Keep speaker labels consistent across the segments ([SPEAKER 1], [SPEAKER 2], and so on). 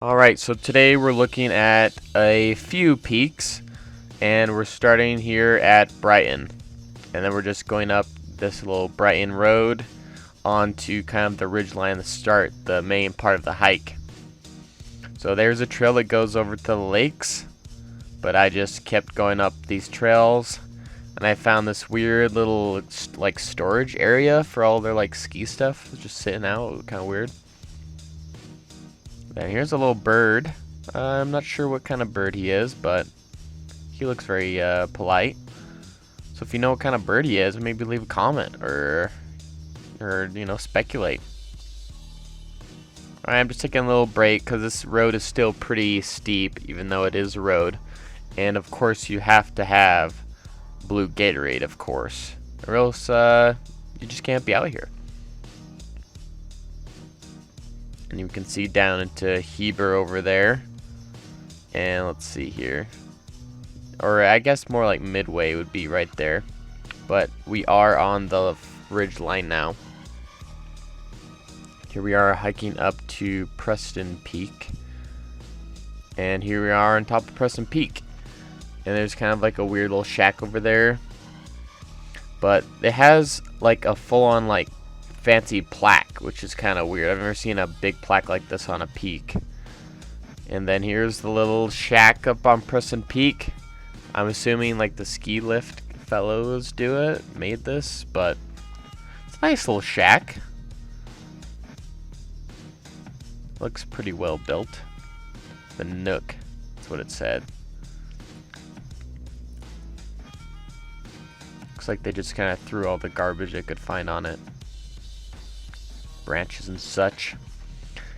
[SPEAKER 1] Alright, so today we're looking at a few peaks, and we're starting here at Brighton. And then we're just going up this little Brighton Road onto kind of the ridgeline to start the main part of the hike. So there's a trail that goes over to the lakes, but I just kept going up these trails, and I found this weird little like storage area for all their like ski stuff just sitting out, kind of weird. Then here's a little bird. I'm not sure what kind of bird he is, but he looks very polite. So if you know what kind of bird he is, maybe leave a comment or you know, speculate. Alright, I'm just taking a little break because this road is still pretty steep, even though it is a road. And of course, you have to have blue Gatorade, of course, or else you just can't be out here. And you can see down into Heber over there. And let's see here. Or I guess more like Midway would be right there. But we are on the ridge line now. Here we are hiking up to Preston Peak. And here we are on top of Preston Peak. And there's kind of like a weird little shack over there. But it has like a full-on like fancy plaque, which is kind of weird. I've never seen a big plaque like this on a peak. And then here's the little shack up on Preston Peak. I'm assuming like the ski lift fellows made this, but it's a nice little shack. Looks pretty well built. The Nook, that's what it said. Looks like they just kind of threw all the garbage they could find on it. Branches and such.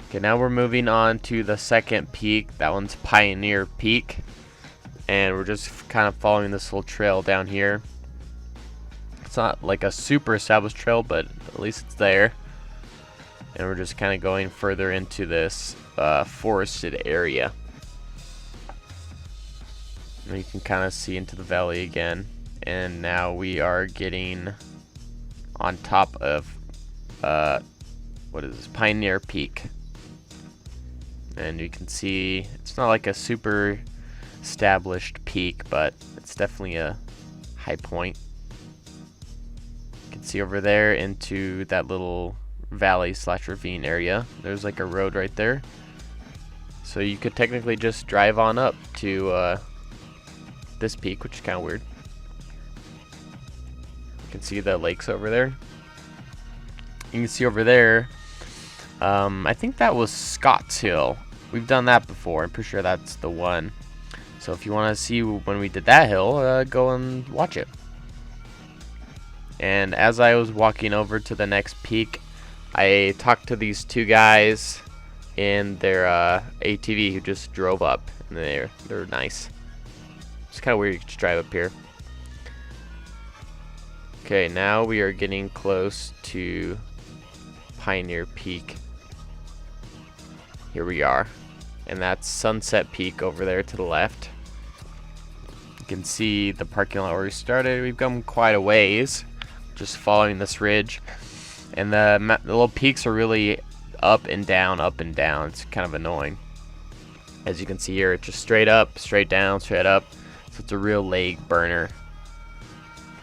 [SPEAKER 1] Okay, now we're moving on to the second peak. That one's Pioneer Peak. And we're just kind of following this little trail down here. It's not like a super established trail, but at least it's there. And we're just kind of going further into this forested area. And you can kind of see into the valley again. And now we are getting on top of what is this? Pioneer Peak. And you can see it's not like a super established peak, but it's definitely a high point. You can see over there into that little valley / ravine area. There's like a road right there. So you could technically just drive on up to this peak, which is kind of weird. You can see the lakes over there. You can see over there, I think that was Scott's Hill. We've done that before. I'm pretty sure that's the one. So if you want to see when we did that hill, go and watch it. And as I was walking over to the next peak, I talked to these two guys in their ATV who just drove up. And they're nice. It's kind of weird you just drive up here. Okay, now we are getting close to Pioneer Peak. Here we are, and that's Sunset Peak over there to the left. You can see the parking lot where we started. We've come quite a ways just following this ridge, and the little peaks are really up and down, up and down. It's kind of annoying. As you can see here, it's just straight up, straight down, straight up, so it's a real leg burner.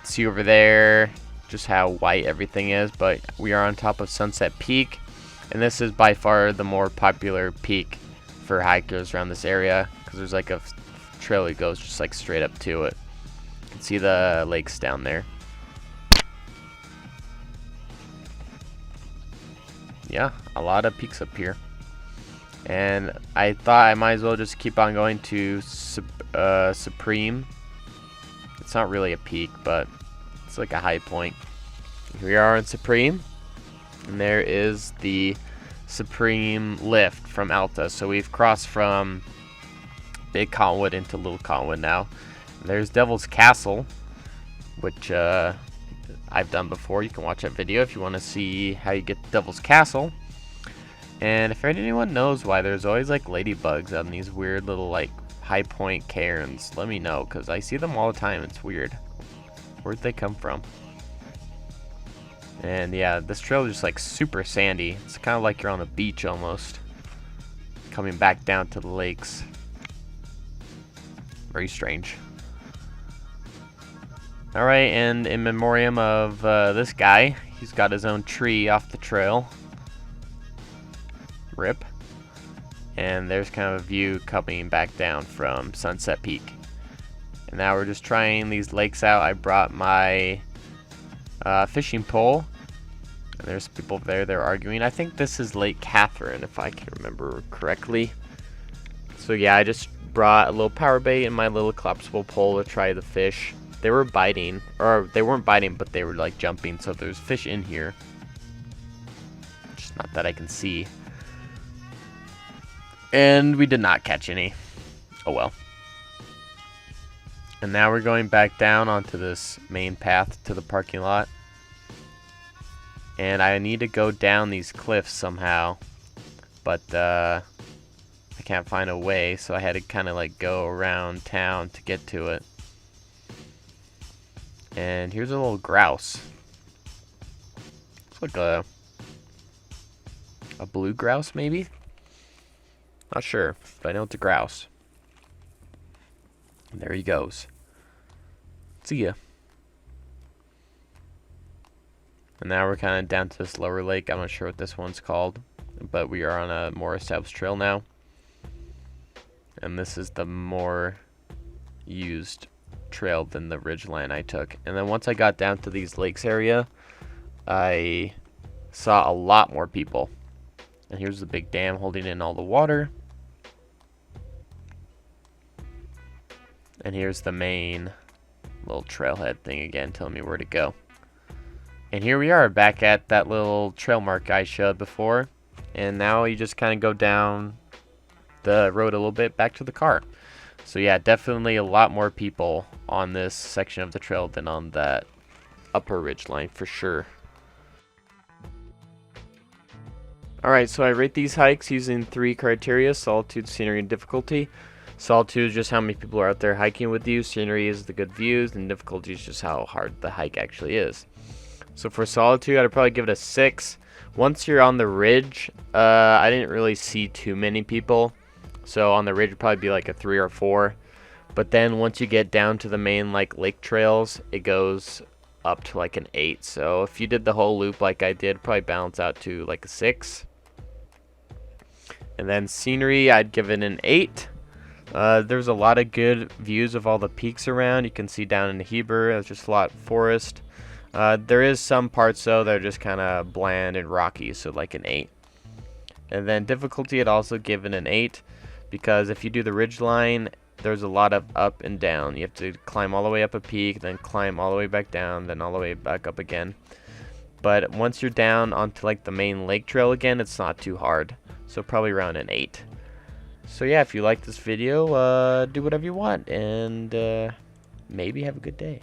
[SPEAKER 1] See over there just how white everything is, but we are on top of Sunset Peak, and this is by far the more popular peak for hikers around this area because there's like a trail that goes just like straight up to it. You can see the lakes down there. Yeah, a lot of peaks up here, and I thought I might as well just keep on going to Supreme. It's not really a peak, but it's like a high point. Here we are in Supreme, and there is the Supreme lift from Alta. So we've crossed from Big Cottonwood into Little Cottonwood now. And there's Devil's Castle, which I've done before. You can watch that video if you want to see how you get to Devil's Castle. And if anyone knows why there's always like ladybugs on these weird little like high point cairns, let me know, because I see them all the time. It's weird. Where'd they come from? And yeah, this trail is just like super sandy. It's kind of like you're on the beach almost. coming back down to the lakes. Very strange. Alright, and in memoriam of this guy, he's got his own tree off the trail. Rip. And there's kind of a view coming back down from Sunset Peak. And now we're just trying these lakes out. I brought my fishing pole. And there's people there, they're arguing. I think this is Lake Catherine, if I can remember correctly. So yeah, I just brought a little power bait and my little collapsible pole to try the fish. They were biting, or they weren't biting, but they were like jumping, so there's fish in here. Just not that I can see. And we did not catch any. Oh well. And now we're going back down onto this main path to the parking lot. And I need to go down these cliffs somehow. But I can't find a way, so I had to kind of like go around town to get to it. And here's a little grouse. It's like a blue grouse, maybe? Not sure, but I know it's a grouse. And there he goes. See ya. And now we're kind of down to this lower lake. I'm not sure what this one's called, but we are on a more established trail now. And this is the more used trail than the ridgeline I took. And then once I got down to these lakes area, I saw a lot more people. And here's the big dam holding in all the water. And here's the main little trailhead thing again, telling me where to go. And here we are back at that little trail mark I showed before. And now you just kind of go down the road a little bit back to the car. So yeah, definitely a lot more people on this section of the trail than on that upper ridge line for sure. Alright, so I rate these hikes using 3 criteria: solitude, scenery, and difficulty. Solitude is just how many people are out there hiking with you. Scenery is the good views, and difficulty is just how hard the hike actually is. So for solitude, I'd probably give it a 6. Once you're on the ridge, I didn't really see too many people. So on the ridge, it'd probably be like a 3 or 4. But then once you get down to the main like lake trails, it goes up to like an 8. So if you did the whole loop like I did, probably balance out to like a 6. And then scenery, I'd give it an 8. There's a lot of good views of all the peaks around. You can see down in Heber, there's just a lot of forest. There is some parts though that are just kind of bland and rocky, so like an 8. And then difficulty, I'd also given an 8, because if you do the ridge line, there's a lot of up and down. You have to climb all the way up a peak, then climb all the way back down, then all the way back up again. But once you're down onto like the main lake trail again, it's not too hard. So probably around an 8. So yeah, if you like this video, do whatever you want, and maybe have a good day.